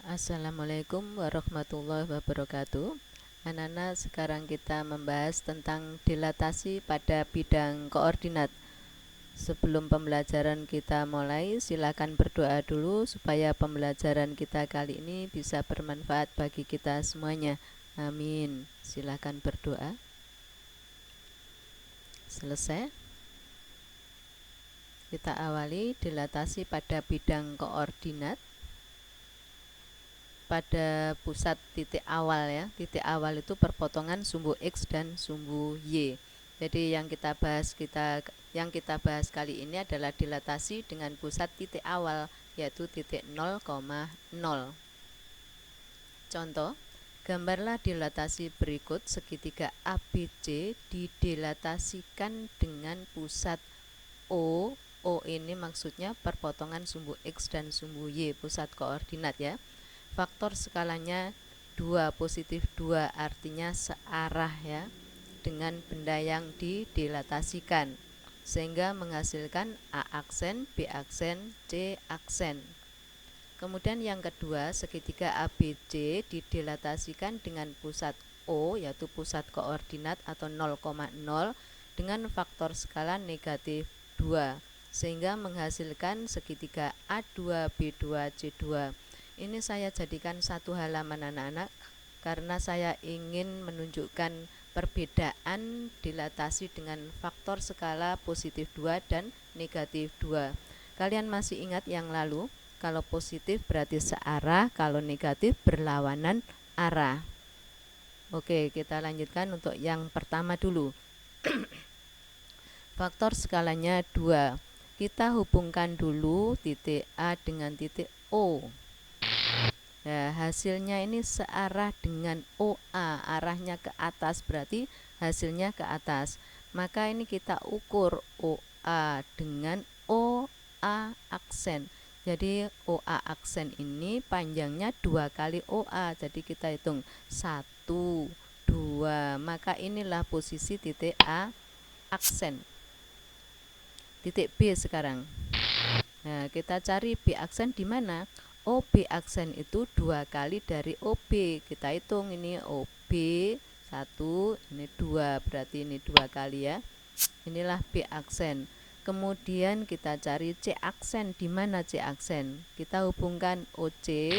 Assalamualaikum warahmatullahi wabarakatuh. Anak-anak, sekarang kita membahas tentang dilatasi pada bidang koordinat. Sebelum pembelajaran kita mulai, silakan berdoa dulu supaya pembelajaran kita kali ini bisa bermanfaat bagi kita semuanya. Amin. Silakan berdoa. Selesai. Kita awali dilatasi pada bidang koordinat. Pada pusat titik awal ya. Titik awal itu perpotongan sumbu X dan sumbu Y. Jadi yang kita bahas kali ini adalah dilatasi dengan pusat titik awal, yaitu titik 0,0. Contoh, gambarlah dilatasi berikut. Segitiga ABC didilatasikan dengan pusat O. O ini maksudnya perpotongan sumbu X dan sumbu Y, pusat koordinat ya. Faktor skalanya 2 positif 2, artinya searah ya, dengan benda yang didilatasikan, sehingga menghasilkan A aksen, B aksen, C aksen. Kemudian yang kedua, segitiga ABC didilatasikan dengan pusat O, yaitu pusat koordinat atau 0,0, dengan faktor skala negatif 2, sehingga menghasilkan segitiga A2, B2, C2. Ini saya jadikan satu halaman anak-anak karena saya ingin menunjukkan perbedaan dilatasi dengan faktor skala positif 2 dan negatif 2. Kalian masih ingat yang lalu? Kalau positif berarti searah, kalau negatif berlawanan arah. Oke, kita lanjutkan untuk yang pertama dulu. Faktor skalanya 2. Kita hubungkan dulu titik A dengan titik O. Nah, hasilnya ini searah dengan OA, arahnya ke atas, berarti hasilnya ke atas. Maka ini kita ukur OA dengan OA aksen. Jadi OA aksen ini panjangnya 2 kali OA. Jadi kita hitung 1, 2. Maka inilah posisi titik A aksen. Titik B sekarang. Nah, kita cari B aksen di mana? OB aksen itu 2 kali dari OB. Kita hitung ini OB 1, ini 2, berarti ini 2 kali ya. Inilah B aksen. Kemudian kita cari C aksen. Di mana C aksen? Kita hubungkan OC,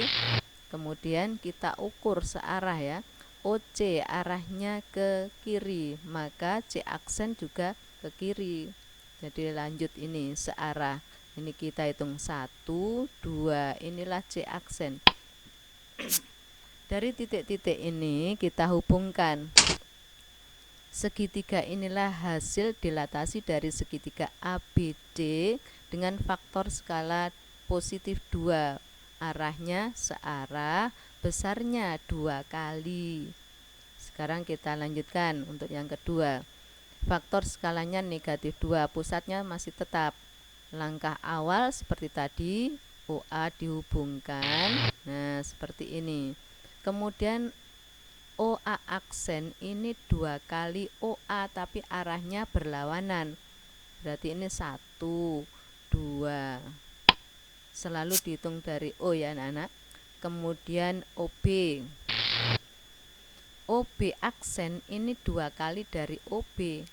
kemudian kita ukur searah ya. OC arahnya ke kiri, maka C aksen juga ke kiri. Jadi lanjut ini searah. Ini kita hitung 1, 2, inilah C aksen. Dari titik-titik ini kita hubungkan. Segitiga inilah hasil dilatasi dari segitiga ABC dengan faktor skala positif 2. Arahnya searah, besarnya 2 kali. Sekarang kita lanjutkan untuk yang kedua. Faktor skalanya negatif 2, pusatnya masih tetap. Langkah awal seperti tadi, OA dihubungkan, nah seperti ini. Kemudian OA aksen ini 2 kali OA, tapi arahnya berlawanan. Berarti ini 1, 2. Selalu dihitung dari O ya anak-anak. Kemudian OB. OB aksen ini 2 kali dari OB.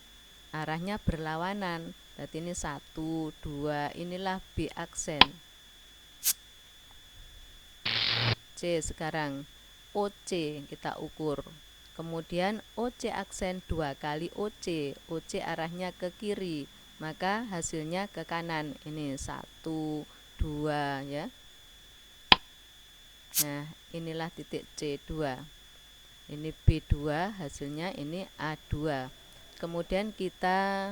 Arahnya berlawanan. Berarti ini 1, 2, inilah B aksen. C sekarang OC kita ukur. Kemudian OC aksen 2 kali OC. OC arahnya ke kiri, maka hasilnya ke kanan. Ini 1, 2 ya. Nah, inilah titik C2. Ini B2, hasilnya ini A2. Kemudian kita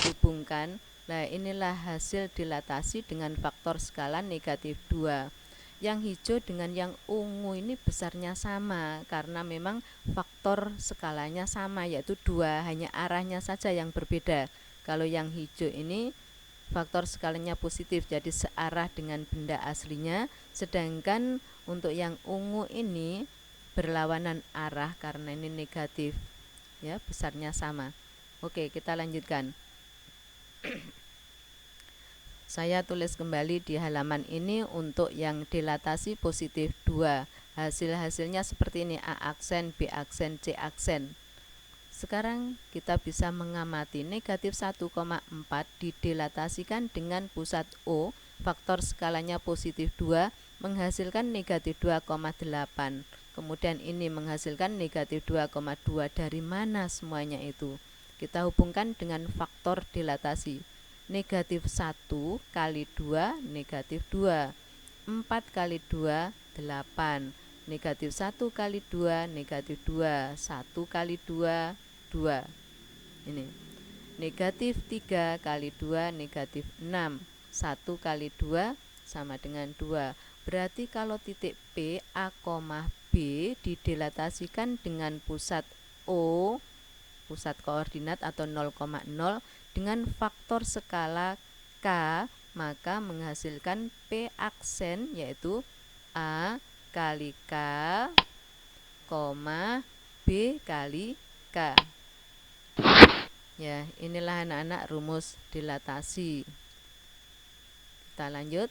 hubungkan. Nah, inilah hasil dilatasi dengan faktor skala negatif 2. Yang hijau dengan yang ungu ini besarnya sama karena memang faktor skalanya sama, yaitu 2, hanya arahnya saja yang berbeda. Kalau yang hijau ini faktor skalanya positif, jadi searah dengan benda aslinya, sedangkan untuk yang ungu ini berlawanan arah karena ini negatif ya, besarnya sama. Oke, kita lanjutkan. Saya tulis kembali di halaman ini untuk yang dilatasi positif 2. Hasil-hasilnya seperti ini, A aksen, B aksen, C aksen. Sekarang kita bisa mengamati negatif 1,4 didilatasikan dengan pusat O, faktor skalanya positif 2, menghasilkan negatif 2,8. Kemudian ini menghasilkan negatif 2,2. Dari mana semuanya itu? Kita hubungkan dengan faktor dilatasi. Negatif 1 kali 2 negatif 2, 4 kali 2 8, negatif 1 kali 2 negatif 2, 1 kali 2 2. Ini negatif 3 kali 2 negatif 6, 1 kali 2 sama dengan 2. Berarti kalau titik P, A, B didilatasikan dengan pusat O, pusat koordinat atau 0,0 dengan faktor skala K, maka menghasilkan P aksen yaitu A kali K, B kali K. Ya, inilah anak-anak rumus dilatasi. Kita lanjut.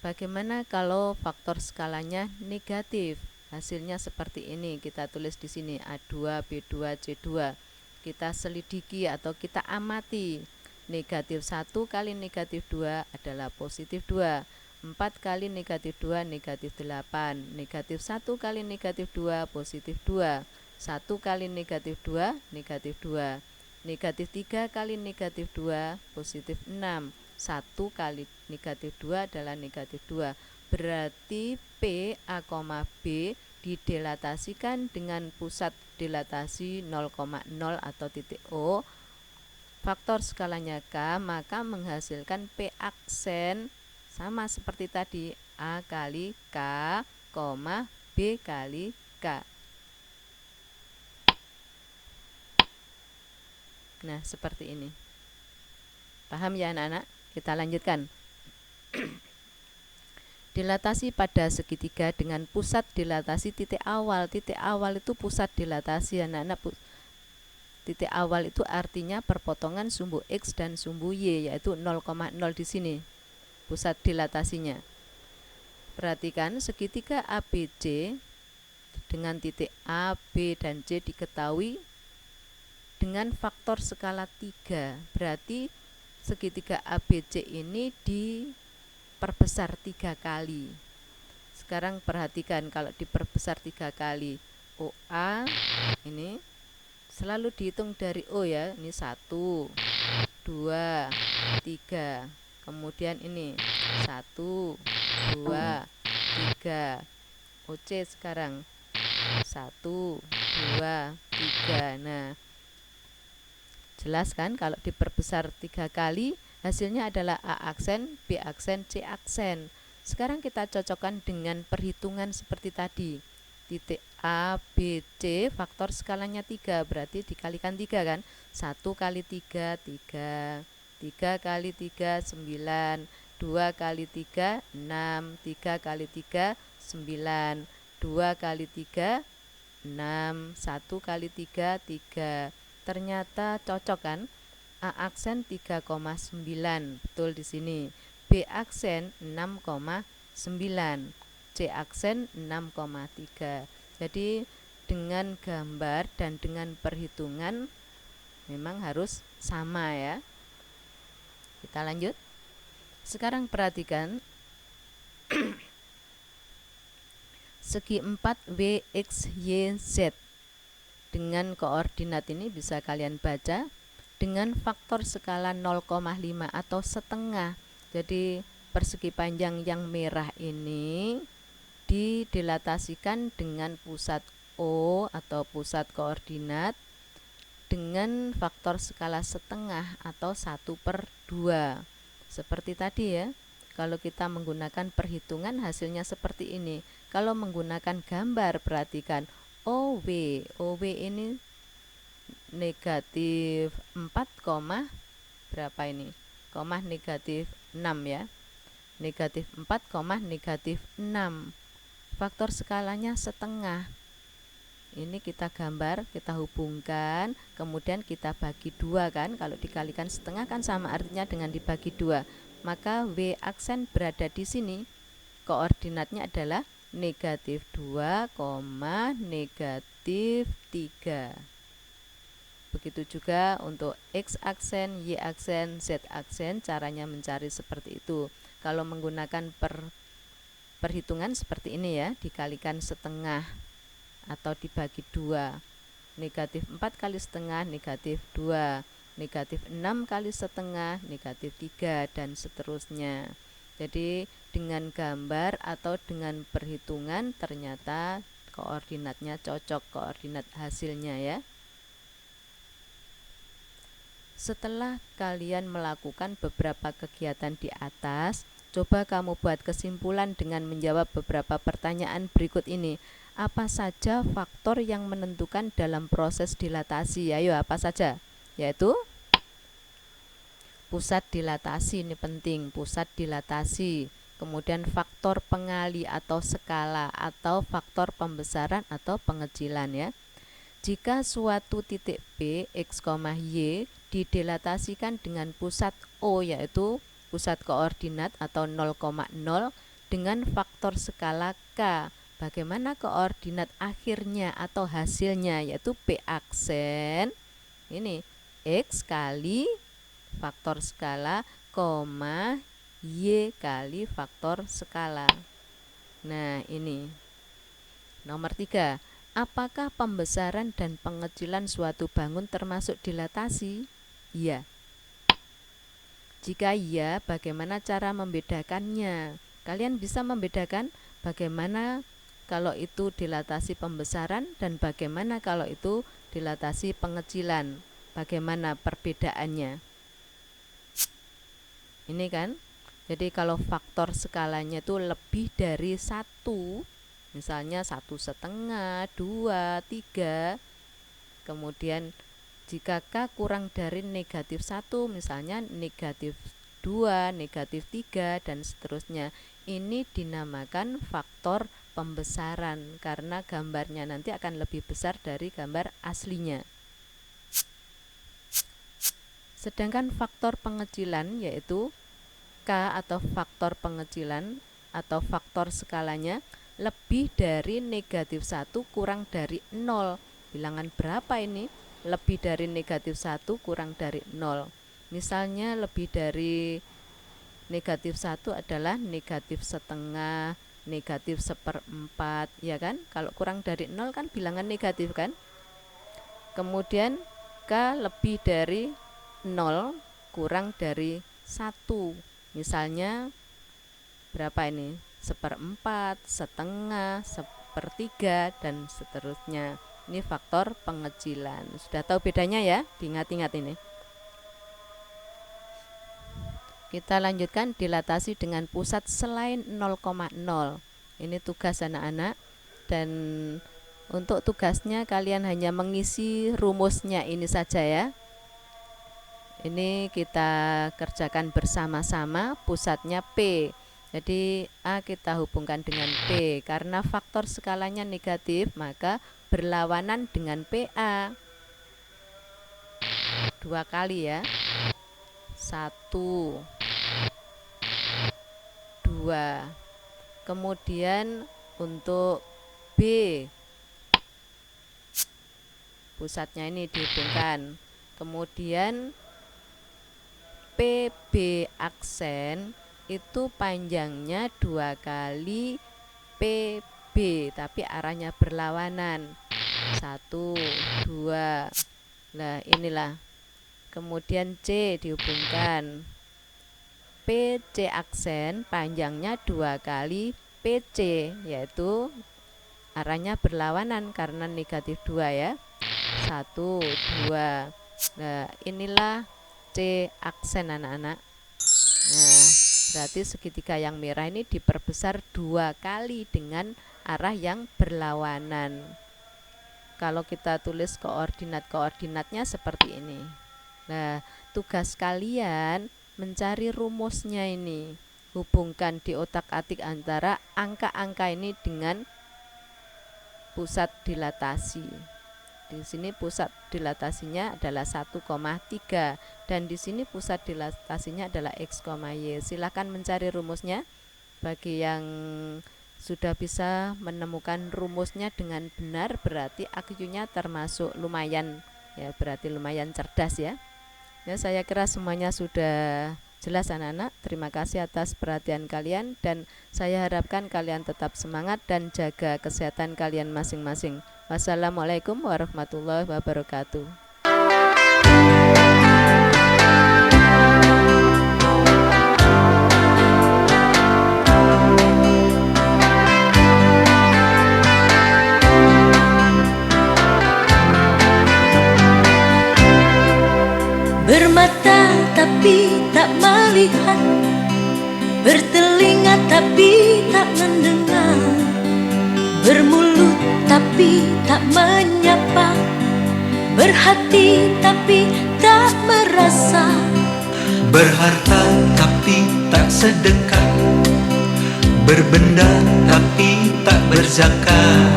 Bagaimana kalau faktor skalanya negatif? Hasilnya seperti ini. Kita tulis di sini A2, B2, C2. Kita selidiki atau kita amati. Negatif 1 kali negatif 2 adalah positif 2. 4 kali negatif 2 negatif 8. Negatif 1 kali negatif 2 positif 2. 1 kali negatif 2 negatif 2. Negatif 3 kali negatif 2 positif 6. 1 kali negatif 2 adalah negatif 2. Berarti P, A, B didilatasikan dengan pusat dilatasi 0,0 atau titik O, faktor skalanya K, maka menghasilkan P aksen sama seperti tadi, A kali K, B kali K. Nah, seperti ini. Paham ya anak-anak? Kita lanjutkan. Dilatasi pada segitiga dengan pusat dilatasi titik awal. Titik awal itu pusat dilatasi anak-anak. Titik awal itu artinya perpotongan sumbu X dan sumbu Y, yaitu 0,0 di sini. Pusat dilatasinya. Perhatikan segitiga ABC dengan titik A, B, dan C diketahui dengan faktor skala 3. Berarti segitiga ABC ini diperbesar 3 kali. Sekarang perhatikan kalau diperbesar 3 kali, OA ini selalu dihitung dari O ya. Ini 1, 2, 3. Kemudian ini 1, 2, 3. OC sekarang 1, 2, 3. Nah, jelas kan kalau diperbesar 3 kali hasilnya adalah A aksen, B aksen, C aksen. Sekarang kita cocokkan dengan perhitungan seperti tadi. Titik A, B, C faktor skalanya 3, berarti dikalikan 3 kan. 1 kali 3, 3. 3 kali 3, 9. 2 kali 3, 6. 3 kali 3, 9. 2 kali 3, 6. 1 kali 3, 3. Ternyata cocok kan? A aksen 3,9, betul di sini. B aksen 6,9, C aksen 6,3. Jadi dengan gambar dan dengan perhitungan memang harus sama ya. Kita lanjut. Sekarang perhatikan segi 4 W, X, Y, Z. Dengan koordinat ini bisa kalian baca dengan faktor skala 0,5 atau setengah. Jadi persegi panjang yang merah ini didilatasikan dengan pusat O atau pusat koordinat dengan faktor skala setengah atau 1/2. Seperti tadi ya. Kalau kita menggunakan perhitungan hasilnya seperti ini. Kalau menggunakan gambar perhatikan OW. OW ini negatif 4, berapa ini? Negatif 6 ya. Negatif 4, negatif 6. Faktor skalanya setengah. Ini kita gambar, kita hubungkan, kemudian kita bagi 2 kan. Kalau dikalikan setengah kan sama artinya dengan dibagi 2. maka W aksen berada di sini. Koordinatnya adalah negatif 2, negatif 3. Begitu juga untuk X aksen, Y aksen, Z aksen, caranya mencari seperti itu. Kalau menggunakan perhitungan seperti ini ya, dikalikan setengah atau dibagi 2. Negatif 4 kali setengah, negatif 2. Negatif 6 kali setengah, negatif 3, dan seterusnya. Jadi dengan gambar atau dengan perhitungan ternyata koordinatnya cocok, koordinat hasilnya ya. Setelah kalian melakukan beberapa kegiatan di atas, coba kamu buat kesimpulan dengan menjawab beberapa pertanyaan berikut ini. Apa saja faktor yang menentukan dalam proses dilatasi? Ayo, apa saja? Yaitu pusat dilatasi, ini penting, pusat dilatasi. Kemudian faktor pengali atau skala atau faktor pembesaran atau pengecilan ya. Jika suatu titik P, X, Y didilatasikan dengan pusat O yaitu pusat koordinat atau 0,0 dengan faktor skala K, bagaimana koordinat akhirnya atau hasilnya yaitu P aksen ini X kali faktor skala, Y kali faktor skala. Nah ini nomor 3, apakah pembesaran dan pengecilan suatu bangun termasuk dilatasi? Iya. Jika iya, bagaimana cara membedakannya? Kalian bisa membedakan bagaimana kalau itu dilatasi pembesaran dan bagaimana kalau itu dilatasi pengecilan. Bagaimana perbedaannya? Ini kan, jadi kalau faktor skalanya itu lebih dari 1, misalnya 1,5, 2, 3, kemudian jika K kurang dari negatif 1, misalnya negatif 2, negatif 3, dan seterusnya, ini dinamakan faktor pembesaran karena gambarnya nanti akan lebih besar dari gambar aslinya. Sedangkan faktor pengecilan yaitu K atau faktor pengecilan atau faktor skalanya lebih dari negatif 1 kurang dari 0. Bilangan berapa ini? Lebih dari negatif 1 kurang dari 0. Misalnya lebih dari negatif 1 adalah negatif setengah, negatif seperempat, ya kan? Kalau kurang dari 0 kan bilangan negatif kan? Kemudian K lebih dari 0 kurang dari 1. Misalnya berapa ini? Seperempat, setengah, sepertiga, dan seterusnya. Ini faktor pengecilan. Sudah tahu bedanya ya? Diingat-ingat ini. Kita lanjutkan dilatasi dengan pusat selain 0,0. Ini tugas anak-anak, dan untuk tugasnya kalian hanya mengisi rumusnya ini saja ya. Ini kita kerjakan bersama-sama. Pusatnya P, jadi A kita hubungkan dengan P. Karena faktor skalanya negatif, maka berlawanan dengan PA. 2 kali ya. 1, 2. Kemudian untuk B, pusatnya ini dihubungkan. Kemudian PB aksen itu panjangnya 2 kali PB, tapi arahnya berlawanan. 1, 2. Nah inilah. Kemudian C dihubungkan. PC aksen panjangnya 2 kali PC, yaitu arahnya berlawanan karena negatif 2 ya. 1, 2. Nah inilah C aksen anak-anak. Nah berarti segitiga yang merah ini diperbesar 2 kali dengan arah yang berlawanan. Kalau kita tulis koordinat-koordinatnya seperti ini. Nah tugas kalian mencari rumusnya ini, hubungkan di otak-atik antara angka-angka ini dengan pusat dilatasi. Di sini pusat dilatasinya adalah 1,3 dan di sini pusat dilatasinya adalah X, Y. Silakan mencari rumusnya. Bagi yang sudah bisa menemukan rumusnya dengan benar, berarti IQ-nya termasuk lumayan ya, berarti lumayan cerdas ya. Ya, saya kira semuanya sudah jelas anak-anak. Terima kasih atas perhatian kalian dan saya harapkan kalian tetap semangat dan jaga kesehatan kalian masing-masing. Wassalamualaikum warahmatullahi wabarakatuh. Bermata tapi tak melihat, bertelinga tapi tak mendengar, bermulut tapi tak menyapa, berhati tapi tak merasa, berharta tapi tak sedekah, berbenda tapi tak berzakat,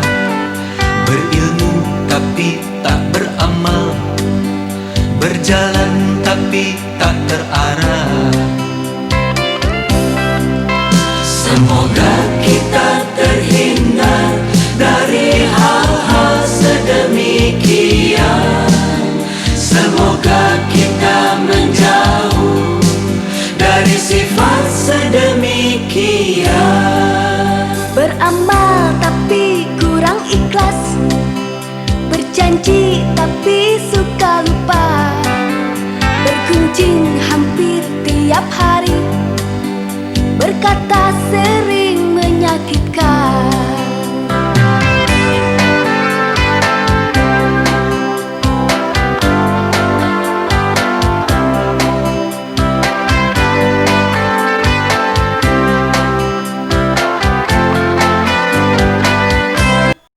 berilmu tapi tak beramal, berjalan tapi tak terarah. Semoga kita terhindar dari hal-hal sedemikian. Semoga kita menjauh dari sifat sedemikian. beramal tapi kurang ikhlas, berjanji tapi suka lupa, bergunjing hampir tiap hari, berkata